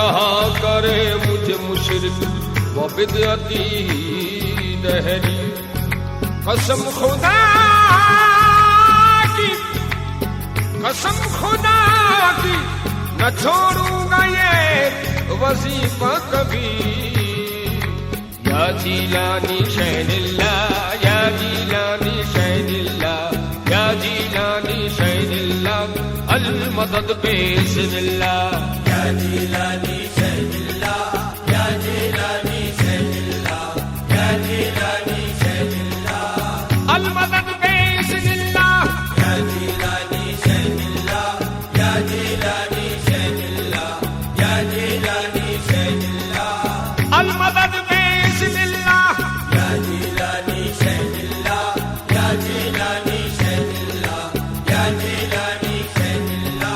कहा करे मुझे मुशरिक वो बिदअती दहरी। कसम खुदा की, कसम खुदा की, न छोड़ूंगा ये वजीफा कभी। या जीलानी शैनिल्ला, या जीलानी शैनिल्ला, या जीलानी शैनिल्ला, अल मदद बिस्मिल्ला। या जीलानी शैनिल्ला, या जीलानी शैनिल्ला, या जीलानी शैनिल्ला, अल मदद बिस्मिल्ला। या जीलानी शैनिल्ला, या जीलानी शैनिल्ला, या जीलानी शैनिल्ला, अल मदद बिस्मिल्ला। या जीलानी शैनिल्ला, या जीलानी शैनिल्ला, या जीलानी शैनिल्ला,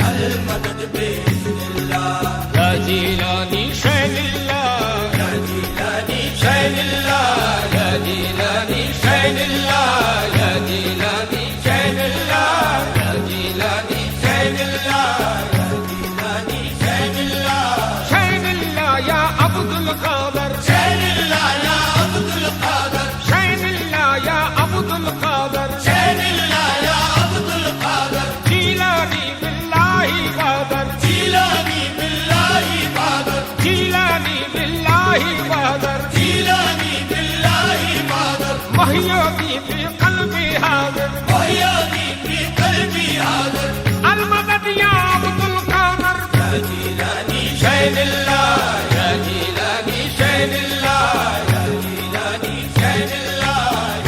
अल मदद बिस्मिल्ला। या जीलानी शैनिल्ला, या जीलानी शैनिल्ला, या जीलानी शैनिल्ला, या जीलानी शैनिल्ला, या जीलानी शैनिल्ला, या जीलानी शैनिल्ला, शैनिल्ला या अब्दुल कादर, शैनिल्ला या अब्दुल कादर, शैनिल्ला या अब्दुल कादर, शैनिल्ला या अब्दुल कादर। जीलानी बिल्लाही कादर, जीलानी बिल्लाही कादर, जीलानी बिल्लाही कादर, जीलानी बिल्लाही कादर। महियानी फी क़ल्बी हाज़िर, महियानी फी क़ल्बी हाज़िर, अल मदद या अब्दुल कादर। या जीलानी शैनिल्ला, या जीलानी शैनिल्ला, या जीलानी शैनिल्ला,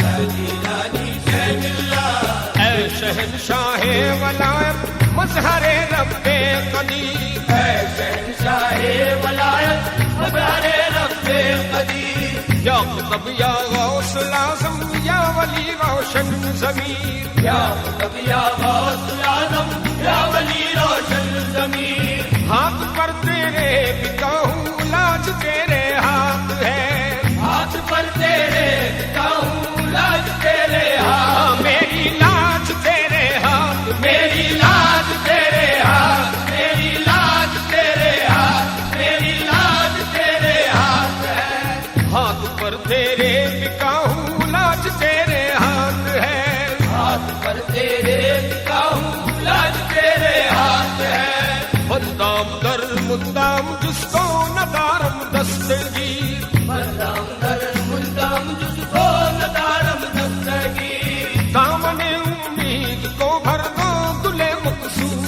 या जीलानी शैनिल्ला। ऐ शहंशाहे वलायत मज़हरे रब्बे क़दीर, ऐ शहंशाहे वलायत मज़हरे रब्बे क़दीर। या क़ुतब या गौसुल आज़म, या वली रोशन ज़मीर, या क़ुतब या गौसुल आज़म, या वली रोशन ज़मीर। हाथ पर तेरे बिका हूँ, लाज तेरे हाथ है, हाथ पर तेरे बिका हूँ, लाज तेरे हाथ। मेरी लाज तेरे हाथ, मेरी लाज तेरे हाथ, मेरी लाज तेरे हाथ, मेरी लाज तेरे हाथ है। हाथ पर तेरे बिका हूँ, लाज तेरे हाथ है, हाथ पर तेरे बिका हूँ, लाज तेरे हाथ है। बंदाम दर मुद्दाम जिसको नदारम दस्तगीर, बंदाम दर मुद्दाम जिसको नदारम दस्तगीर। दामने उम्मीद को भर दो दुले मकसूद।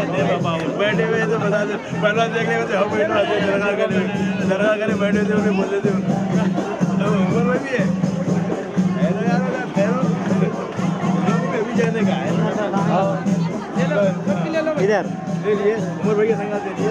बैठे हुए तो बता दो पहला देखने में हम बैठा दरगाह करे बैठे थे उन्हें बोलते थे उम्र में भी है भी जाने का है इधर उमर भाई का संगात दे दिए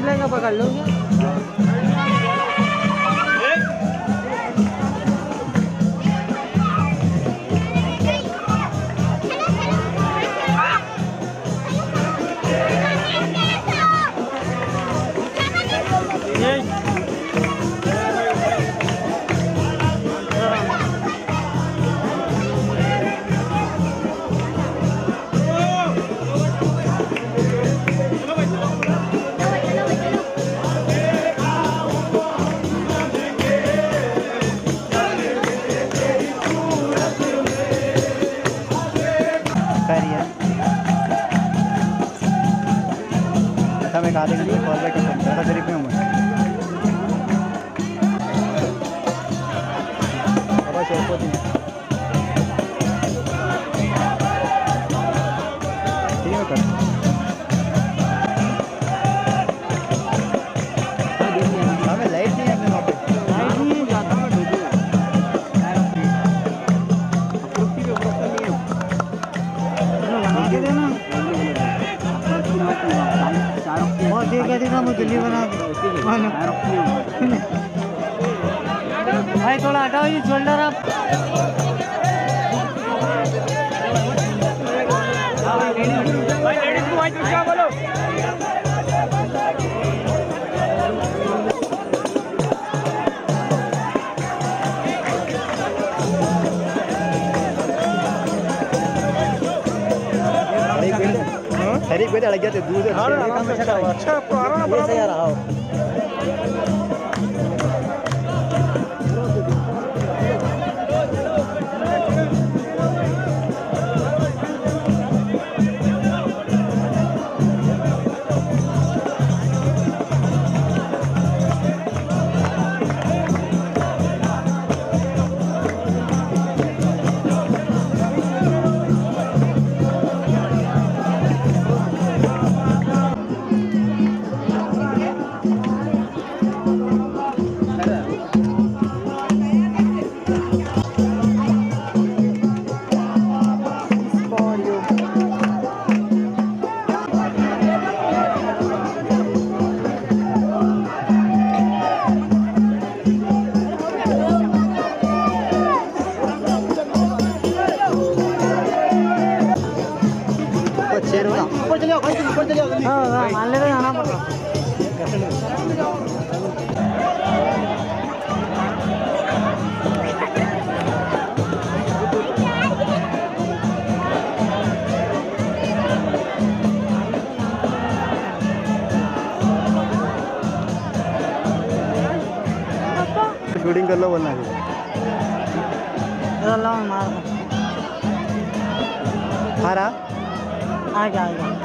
लेंगे पकड़ लोगे मैं खा देंगे कॉल बैक कर सकता है तरीके में अब चौको दिन ठीक है कर हमें लाइट नहीं है अपने वहाँ पे लाइट नहीं जाता मैं ठीक है देखा मैं दिल्ली बना भाई थोड़ा हटाओ ये शोल्डर आप भाई लेडीज को भाई क्या बोलो शरीफ बेटे लग जाते दूध अच्छा पुराना यार आओ हाँ मान ले आना पड़ रहा शूटिंग कर लो बोलना मार हारा आ गया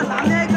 सामने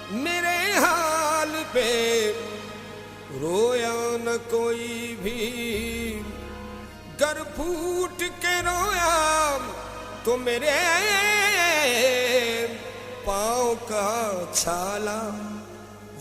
मेरे हाल पे रोया न कोई भी, गर फूट के रोया तो मेरे पाँव का छाला।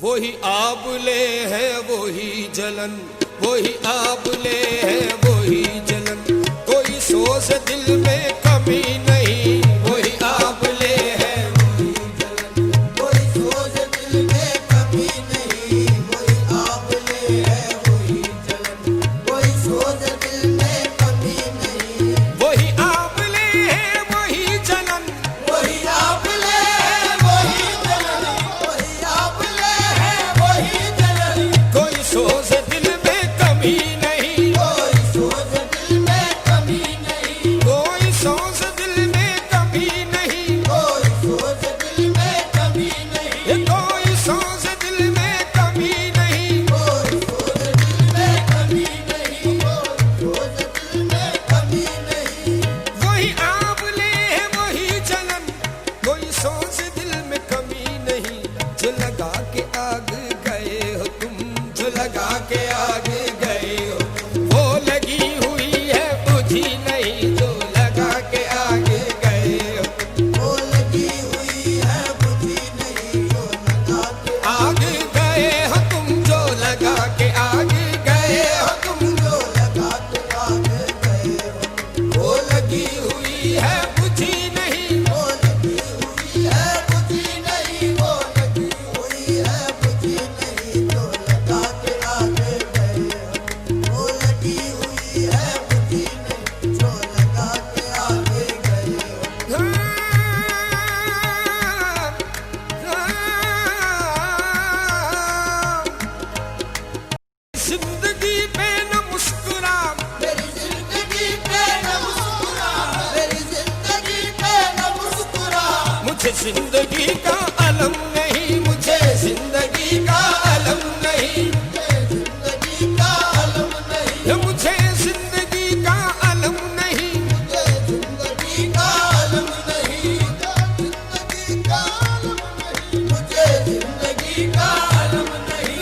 वही आबले है वही जलन, वही आबले है वही जलन, कोई सोच दिल में कमी नहीं। वही आबले है वही जलन, कोई सोच दिल में कमी नहीं। वही आबले है वही जलन, कोई सोच दिल में कमी नहीं। वही आबले है वही जलन, वही आबले है वही जलन, वही आबले है वही जलन, कोई सोच दिल में कमी नहीं। कोई सोच दिल में कमी नहीं, कोई सोच दिल में कमी नहीं, कोई सोच दिल में कमी नहीं, कोई सोच दिल में कमी नहीं, कोई सोच दिल में कमी नहीं, कोई सोच दिल में कमी नहीं। वही आबले है वही जलन, कोई सोच दिल में कमी नहीं। जो लगा के आग गए हो तुम, जो लगा के आग गए हो तुम, वो लगी हुई है बुझी नहीं। जो लगा के आग गए हो तुम, वो लगी हुई है बुझी नहीं। जो लगा के आग गए हो तुम, जो लगा के आग गए हो तुम, जो लगा के आग गए हो तुम, वो लगी हुई है बुझी नहीं। वो लगी हुई है बुझी नहीं, वो लगी हुई है बुझी नहीं। जो लगा के आग गए हो तुम, वो लगी हुई है बुझी नहीं। जो लगा के आग गए हो। जिंदगी पे न मुस्कुरा, मेरी जिंदगी पे न मुस्कुरा, मेरी जिंदगी पे न मुस्कुरा। मुझे जिंदगी का अलम नहीं, मुझे जिंदगी का अलम नहीं, मुझे जिंदगी का अलम नहीं, मुझे जिंदगी का अलम नहीं, मुझे जिंदगी का अलम नहीं, जिंदगी का अलम नहीं, मुझे जिंदगी का अलम नहीं।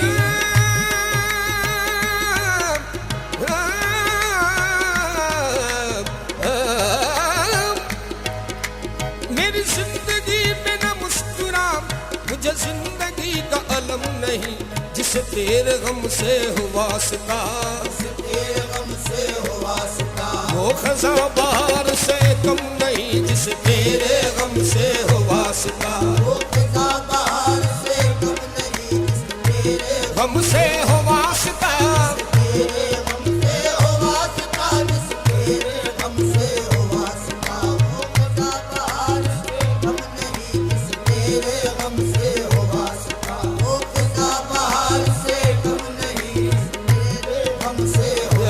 मेरी जिंदगी पे न मुस्कुरा, मुझे जिंदगी का अलम नहीं। जिसे तेरे गम से हो वास्ता, तेरे गम से हो वास्ता, वो खजा बहार से कम नहीं। जिसे तेरे गम से हो वास्ता, वो खजा बहार से कम नहीं। जिसे तेरे गम से हो वास्ता, तेरे गम से हो वास्ता, जिसे तेरे गम से हो वास्ता, वो खजा बहार से कम नहीं। जिसे तेरे गम से हो वास्ता, वो खजा बहार से कम नहीं। तेरे गम से हो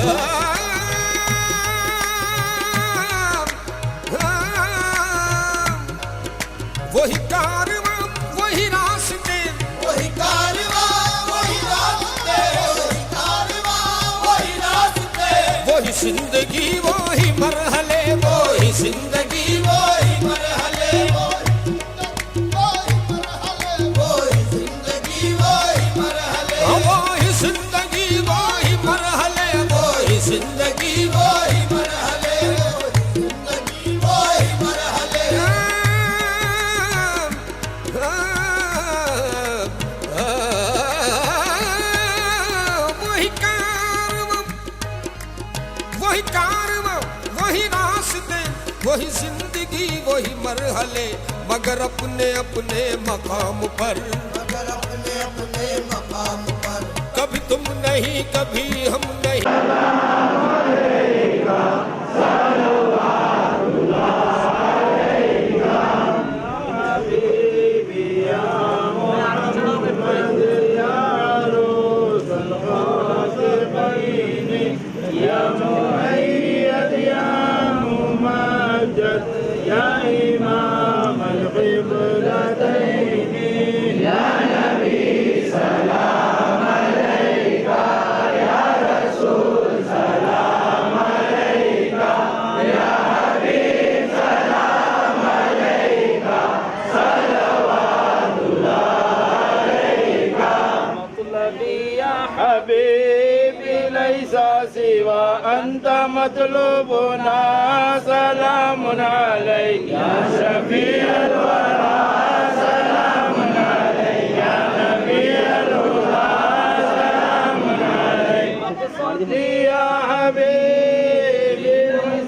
वही कारवां वही रास्ते, वही कारवां वही रास्ते, वही कारवां वही रास्ते, वही जिंदगी वही मरहले, वही जिंदगी वही मरहले, वही जिंदगी वही मरहले, वही जिंदगी वही मरहले, वही जिंदगी वही मरहले, जिंदगी वही मरहले। वही कारवां वही रास्ते, वही जिंदगी वही मरहले, मगर अपने अपने मकाम पर, मगर अपने अपने मकाम पर। कभी तुम नहीं कभी हम नहीं। या इमाम अल-क़िबलतैन, या नबी सलाम अलैका, या रसूल सलाम सा सिवा अंत मतलूबुना सलामुन अलैका या शफीअल वरा सलामुन अलैका या नबीअल हुदा सलामुन अलैका या हबीबी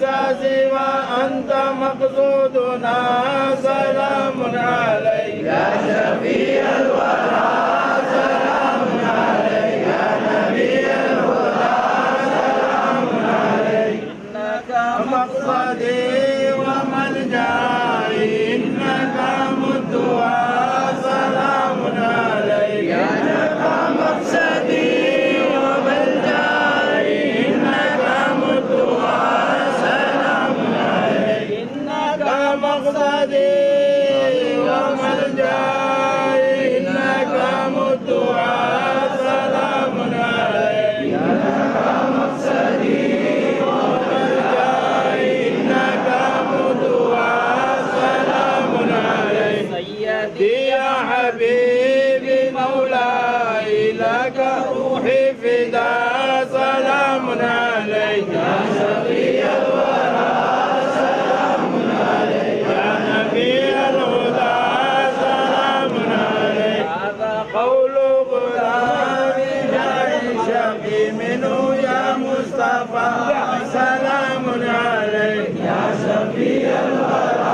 सा सिवा अंत मक़सूदुना सलामुन अलैका या शफीअल वरा मक़सदी व मलजाई इन्नका मुद्दुआ सलामुन अलैका इन्नका मक़सदी व मलजाई इन्नका मुद्दुआ सलामुन अलैका इन्नका मक़सदी व मलजाई इन्नका मुद्दुआ सलामुन अलैका इन्नका मक़सदी या हबीबी मौलाई लका रूही फिदा सलामुन अलैका या शफीअल वरा सलामुन अलैका या नबीअल हुदा सलामुन अलैका हाज़ा क़ौलु ग़ुलामी शफ़ी मिन्हु या मुस्तफ़ा सलामुन अलैका या शफीअल वरा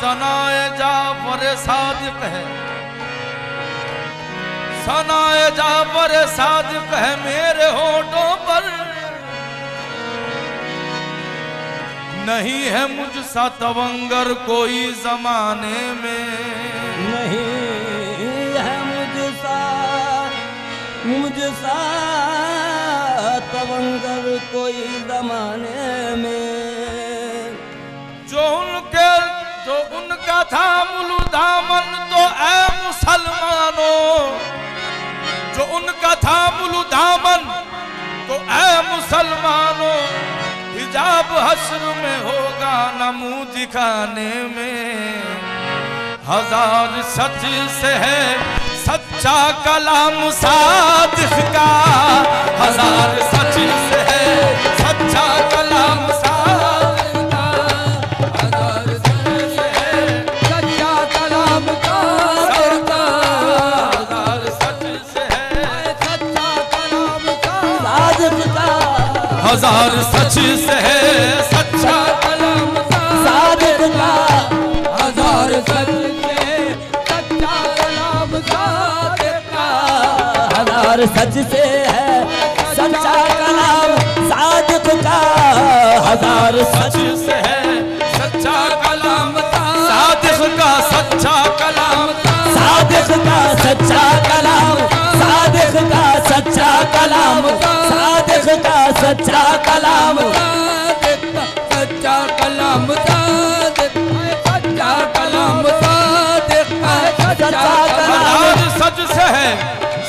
सनाए जाफर सादिक है, सनाए जाफर सादिक है मेरे होठों पर, नहीं है मुझसा तवंगर कोई जमाने में, नहीं है मुझसा तवंगर कोई जमाने में, जो उनका था मुलू दामन तो ऐ मुसलमानों, जो उनका था मुलू दामन तो ऐ मुसलमानों, हिजाब हश्र में होगा न मुंह दिखाने में, हजार सच से है सच्चा कलाम सादिक का, हजार सच से है सच्चा कलाम सादिक का, हजार सच से है सच्चा कलाम सादिक का, हजार सच से है सच्चा कलाम सादिक का, हजार सच से है सच्चा कलाम सादिक का, हजार सच सच से है सच्चा कलाम सादिक का, हजार सच से है सच्चा कलाम सादिक का, सच्चा कलाम सादिक का, सच्चा कलाम सादिक का, सच्चा कलाम सादिक का, सच्चा कलाम सच्चा कलाम सादिक, सच्चा कलाम सादिक, सच्चा कलाम सच से है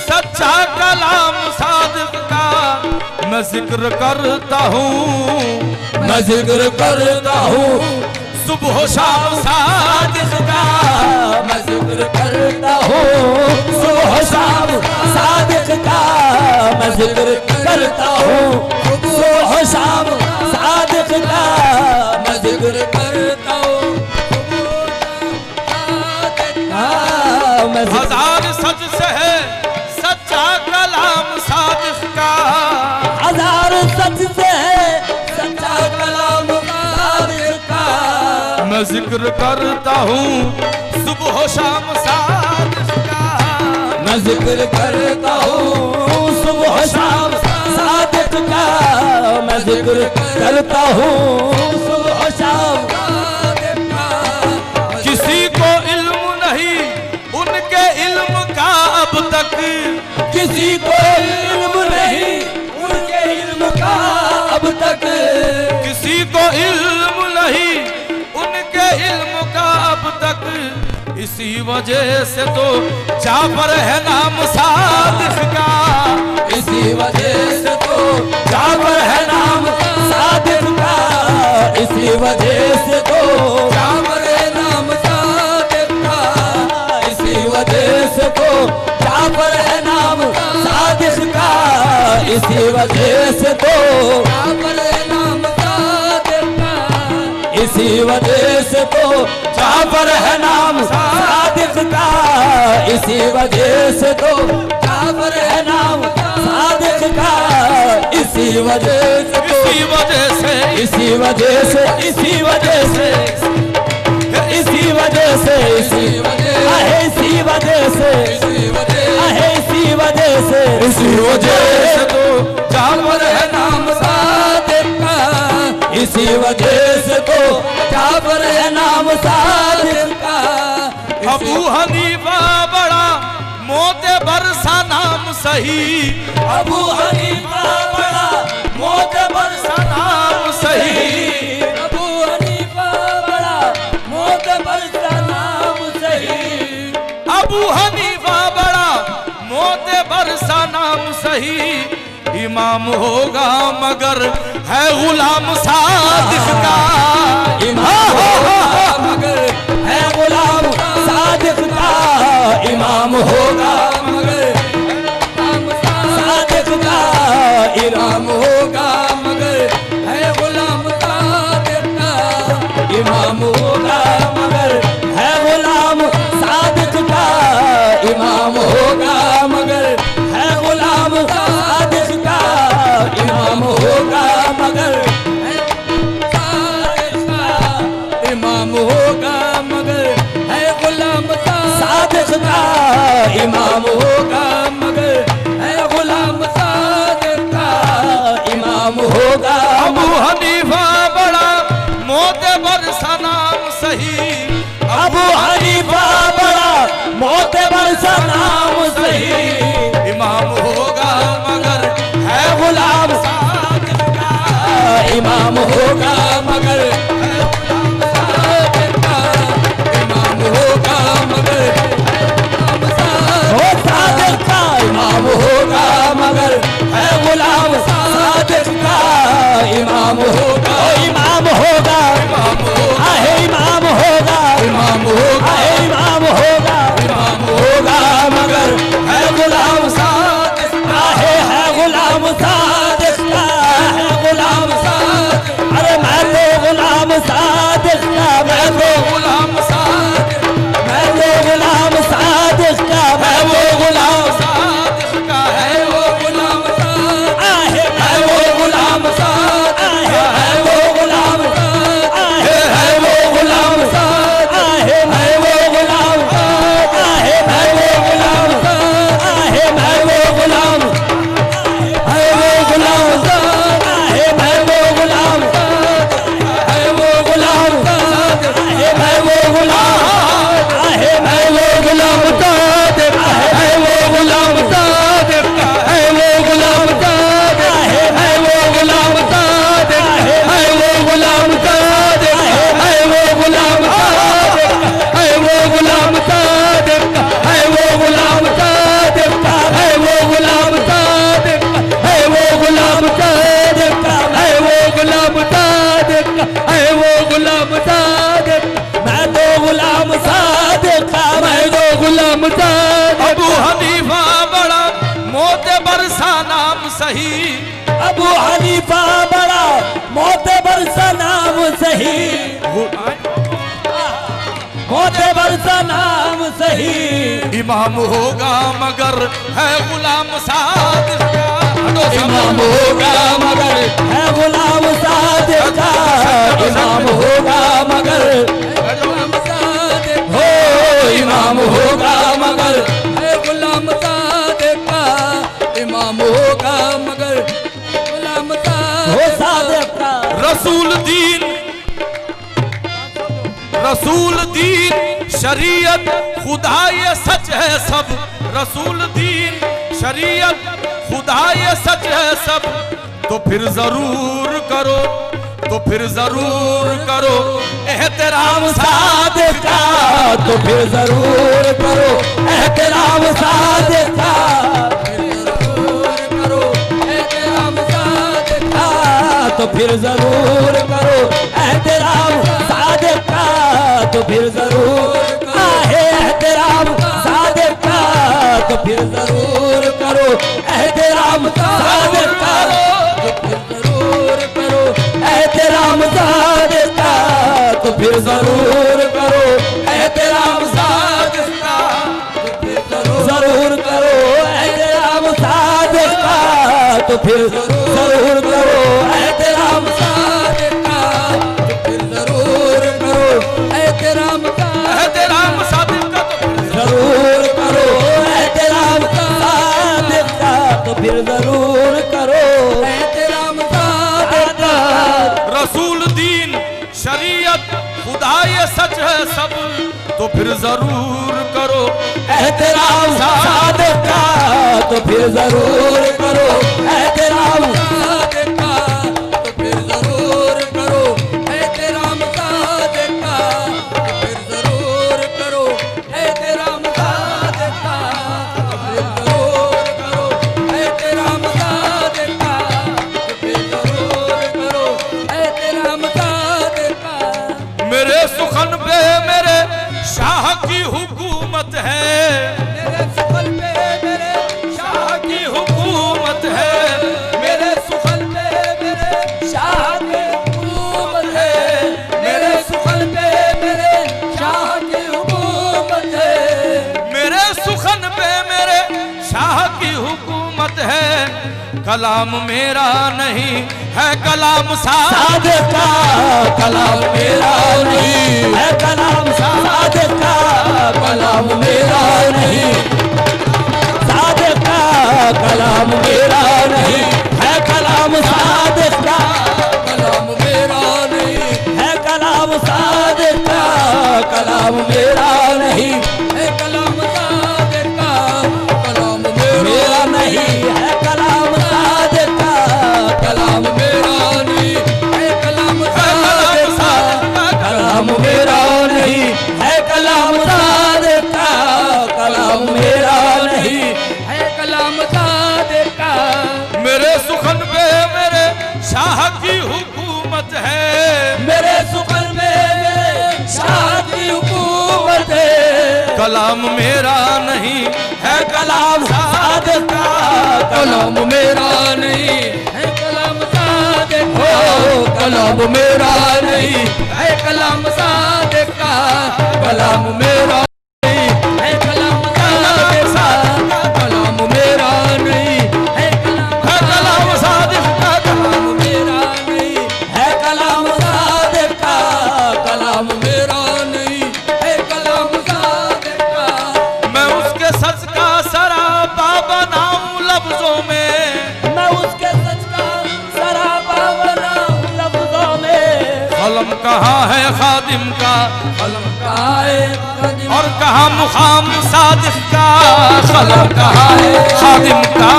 सच्चा कलाम सादिक का, मैं जिक्र करता हूँ, मैं जिक्र करता हूँ सुबह शाम सादिक का, मैं जिक्र करता हूँ सुबह शाम सादिक का, मैं जिक्र करता हूँ सुबह शाम सादिक का, मैं जिक्र करता हूँ मैं जिक्र करता हूँ सुबह शाम सादिक का। मैं जिक्र करता हूँ सुबह शाम सादिक का। मैं जिक्र करता हूँ सुबह शाम सादिक का। किसी को इल्म नहीं उनके इल्म का अब तक, किसी को इल्म नहीं उनके इल्म का अब तक। किसी को इल्म नहीं उनके इल्म का अब तक। इसी वजह से तो जाफर है नाम सादिक का। इसी वजह से तो जाफर है नाम सादिक का। इसी वजह से तो जाफर है नाम सादिक का। इसी वजह से तो जाफर है नाम सादिक का। इसी वजह से तो जाफर है नाम सादिक का। इसी वजह से तो जाफर है नाम सादिक का। इसी वजह से तो जाफर है नाम सादिक का। इसी वजह से इसी वजह से इसी वजह से इसी वजह से इसी वजह से इसी वजह आहे इसी वजह से आहे इसी वजह से इसी वजह से तो जाफर है नाम सादिक का। इसी वजह से तो जाफर है नाम सादिक का। अबू हनीफा बड़ा मोतबर सा नाम सही। अबू हनीफा बड़ा मोतबर सा नाम सही। अबू हनीफा बड़ा मोतबर सा नाम सही। अबू हनीफा बड़ा मोतबर सा नाम सही। इमाम होगा मगर है गुलाम सादिक का। इमाम होगा मगर है गुलाम सादिक का। इमाम होगा मगर सादिक का। इमाम होगा मगर है गुलाम सादिक का। इमाम होगा मगर है गुलाम सादिक का। इमाम होगा मगर है गुलाम सादिक का। इमाम होगा मगर है सादिक का। इमाम होगा मगर है गुलाम सादिक का। इमाम होगा मगर है गुलाम सादिक का। इमाम होगा अबू हनीफा बड़ा मोतबर सा नाम सही। अबू हनीफा बड़ा मोतबर सा नाम सही। इमाम होगा मगर है गुलाम सादिक का। इमाम होगा मगर है गुलाम सादिक का। इमाम होगा मगर हो सादिक का। इमाम होगा मगर है गुलाम सादिक का। इमाम होगा इमाम होगा आहे इमाम होगा इमाम होगा इमाम होगा इमाम होगा मगर है गुलाम सादिक का। है गुलाम सादिक का। है गुलाम सादिक। अरे मैं तो गुलाम सादिक का। मैं तो गुलाम सादिक मैं तो गुलाम सादिक का। मैं वो गुलाम सादिक का है वो गुलाम आहे मैं वो गुलाम आहे मैं वो गुलाम आहे वो गुलाम आहे मैं वो गुलाम आहे मैं वो गुलाम आहे मैं वो गुलाम आहे वो गुलाम आहे मैं वो गुलाम आहे वो गुलाम आहे मैं वो गुलाम आहे मैं वो गुलाम सादिक है वो गुलाम सादिक है वो गुलाम सादिक है वो गुलाम सादिक है वो गुलाम सादिक है वो गुलाम सादिक है वो गुलाम सादिक है वो गुलाम सादिक है वो गुलाम सादिक है वो गुलाम सादिक है वो गुलाम सादिक है वो गुलाम सादिक। मैं तो गुलाम सादिक मैं तो गुलाम सादिक। अबू हनीफा बड़ा मोतबर सा नाम सही। अबू हनीफा बड़ा मोतबर सा नाम सही। मोतबर सा नाम सही। इमाम होगा मगर है गुलाम सादिक का। इमाम होगा मगर है गुलाम सादिक का। इमाम होगा मगर रसूल दीन शरीयत खुदा ये सच है सब, रसूल दीन शरीयत खुदा ये सच है सब, तो फिर जरूर करो एहतराम सादिक का, तो फिर जरूर करो एहतराम सादिक का, तो फिर जरूर करो एहतराम सादिक का, तो फिर जरूर आहे एहतराम सादिक का, तो फिर जरूर करो एहतराम सादिक का, तो फिर जरूर करो एहतराम सादिक का, तो फिर जरूर करो एहतराम सादिक का, तो फिर जरूर करो एहतराम सादिक का, तो फिर जरूर करो एहतराम सादिक का, तो फिर जरूर करो एहतराम सादिक का, जरूर करो एहतराम सादिक का, तो फिर जरूर करो एहतराम सादिक का। रसूल दीन शरीयत खुदा ये सच है सब, तो फिर जरूर करो एहतराम सादिक का, तो फिर जरूर करो एहतराम सादिक का, तो फिर जरूर करो एहतराम सादिक का, तो फिर जरूर करो एहतराम सादिक का, तो फिर जरूर करो एहतराम सादिक का, तो फिर जरूर करो एहतराम सादिक का। मेरे सुखन पे मेरे शाह की हुकूमत है, मेरे सुखन पे मेरे शाह की हुकूमत है, मेरे सुखन पे मेरे शाह की हुकूमत है, मेरे सुखन पे मेरे शाह की हुकूमत है, मेरे सुखन पे मेरे शाह की हुकूमत है, कलाम मेरा नहीं है कलाम सादिक का, कलाम मेरा नहीं है कलाम सादिक का, कलाम मेरा नहीं सादिक का, कलाम मेरा नहीं है कलाम सादिक का, कलाम मेरा नहीं है कलाम सादिक का, कलाम मेरा नहीं है कलाम सादिक का, कलाम मेरा नहीं है कलाम सादिक का, कलाम मेरा नहीं है कलाम सादिक का, कलाम मेरा नहीं है कलाम सादिक का, कलाम मेरा नहीं है कलाम सादिक का। मेरे सुखन पे मेरे शाह की हुकूमत है, मेरे सुखन में मेरे शाह की हुकूमत है, कलाम मेरा नहीं है कलाम सादिक का, कलाम मेरा नहीं है कलाम सादिक का, कलाम मेरा नहीं है कलाम सादिक का, कलाम मेरा नहीं है कलाम सादिक का, कलाम मेरा नहीं है कलाम सादिक का, कलाम मेरा नहीं है कलाम सादिक का, कलाम मेरा नहीं है कलाम सादिक का। मैं उसके सच का सरापा बनाऊं लफ्जों में, मैं उसके सच का सरापा बनाऊं लफ्जों में, कलम कहाँ है खादिम का, कलम कहाँ है खादिम और कहाँ मुकाम सादिक का, कलम कहाँ है खादिम का,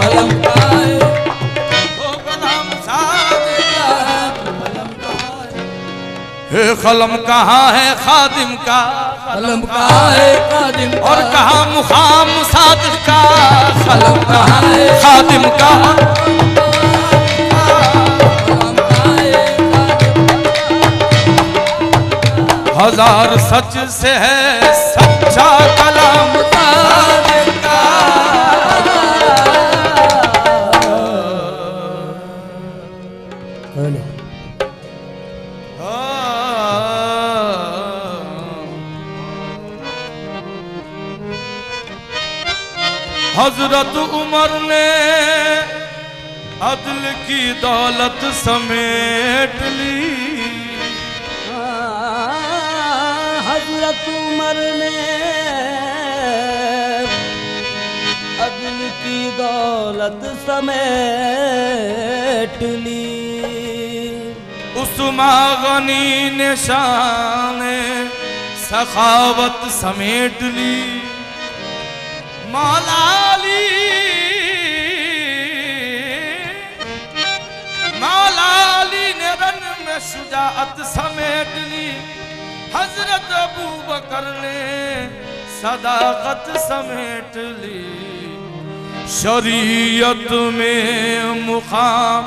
कलम कहाँ है ओ कलाम सादिक का, कलम कहाँ है हे कलम कहाँ है खादिम का, कलम कहाँ है खादिम और कहाँ मुकाम सादिक का, कलम कहाँ है खादिम का, कलम कहाँ है हजार सच से है सच्चा कलाम सादिक का। हजरत उमर ने अदल की दौलत समेट ली, हजरत उमर ने अदल की दौलत समेट ली। उस्मा गनी ने शान सखावत समेट ली। मौला अली ने रन में शुजाअत समेट ली। हजरत अबू बकर ने सदाकत समेट ली। शरीयत में मुकाम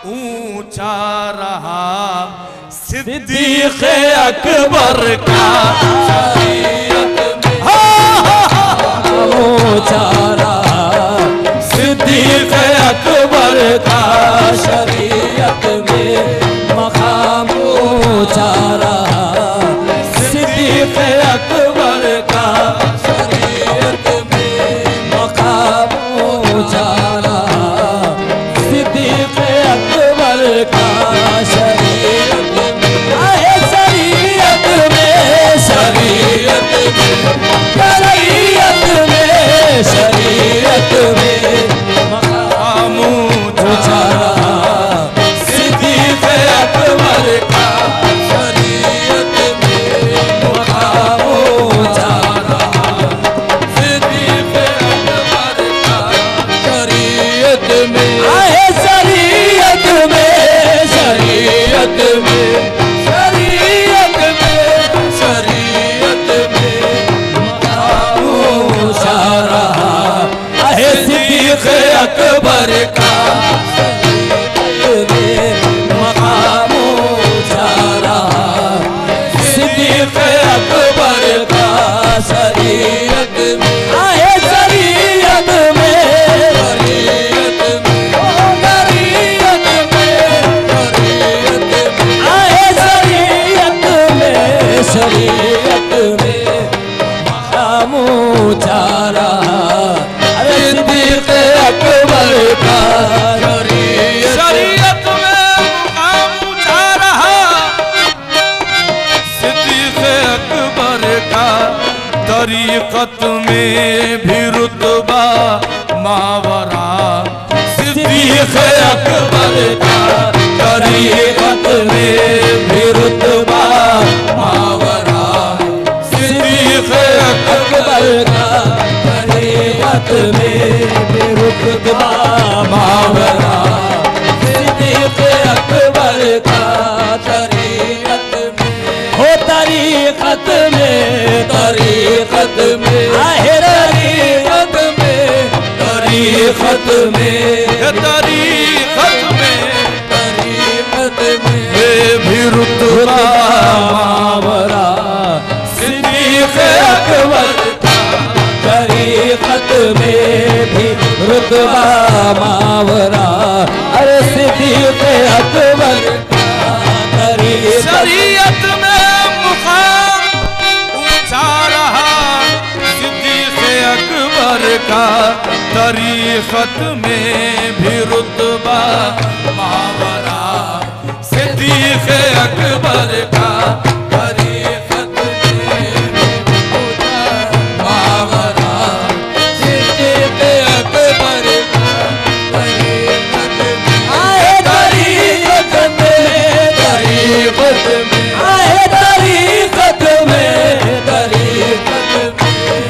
ऊंचा रहा सिद्दीक़ अकबर का। शरीयत में ऊंचा रहा सिद्दीक़ अकबर का। शरीयत में मकाम ऊंचा रहा सिद्दीक़ अकबर का। शरीयत में मकाम ऊंचा रहा सिद्दीक़ अकबर का। शरीयत में आए शरीयत में शरीयत में शरीयत में मकाम ऊंचा रहा सिद्दीक़ अकबर का। शरीयत में मकाम ऊंचा रहा सिद्दीक़ अकबर का। शरीयत में आए शरीयत में शरीयत में शरीयत में शरीयत में मकाम ऊंचा रहा है सिद्दीक़ अकबर का। मकाम ऊंचा रहा सिद्दीक़ अकबर का। शरीयत में आए शरीयत में शरीयत में शरीयत में शरीयत में आए शरीयत में शरीयत में मकाम ऊंचा रहा सिद्दीक़ अकबर का। शरीयत में मुकाम ऊंचा रहा सिद्दीक़ अकबर का। तरीक़त में भी रुतबा मावरा सिद्दीक़ अकबर का। तरीक़त में भी रुतबा मावरा सिद्दीक़ अकबर का। तरीक़त में भी रुतबा मावरा सिद्दीक़ अकबर का। तरीक़त में हो तरीक़त में तरीक़त में आहे तरीक़त में तरीक़त में तरीक़त में तरीक़त में भी रुतबा मावरा सिद्दीक़ अकबर का। तरीक़त में भी रुतबा मावरा अरे सिद्दीक़ अकबर का। शरीयत में मुकाम ऊंचा रहा सिद्दीक़ अकबर का। तरीक़त में भी रुतबा मावरा सिद्दीक़ अकबर का। तरीक़त में भी रुतबा मावरा सिद्दीक़ अकबर का। तरीक़त में आए तरीक़त में तरीक़त में आए तरीक़त में तरीक़त में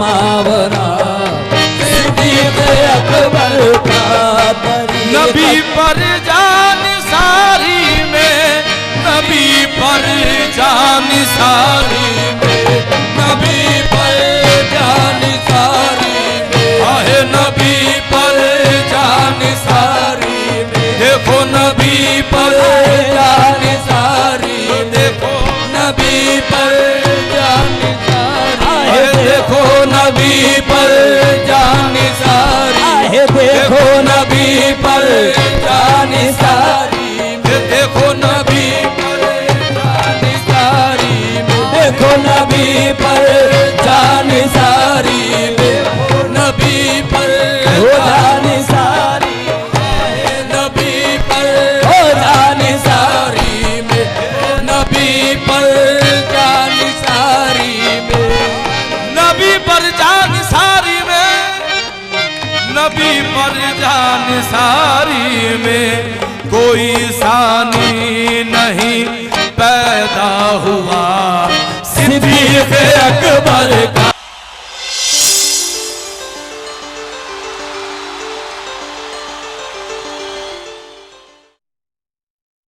मावरा सिद्दीक़ अकबर का। नबी पर जान सारी में नबी पर जान सारी में नबी पर जान सारी में आहे नबी पर जान सारी में देखो नबी पर जान सारी देखो नबी पर जान सारी आहे देखो नबी पर जान सारी आहे देखो नबी पर जान सारी देखो नबी पर जान सारी देखो नबी पर जान सारी देखो नबी पर जान सारी नबी पर जान सारी में नबी पर जान सारी में नबी पर जान सारी में नबी पर जान सारी में कोई सानी नहीं पैदा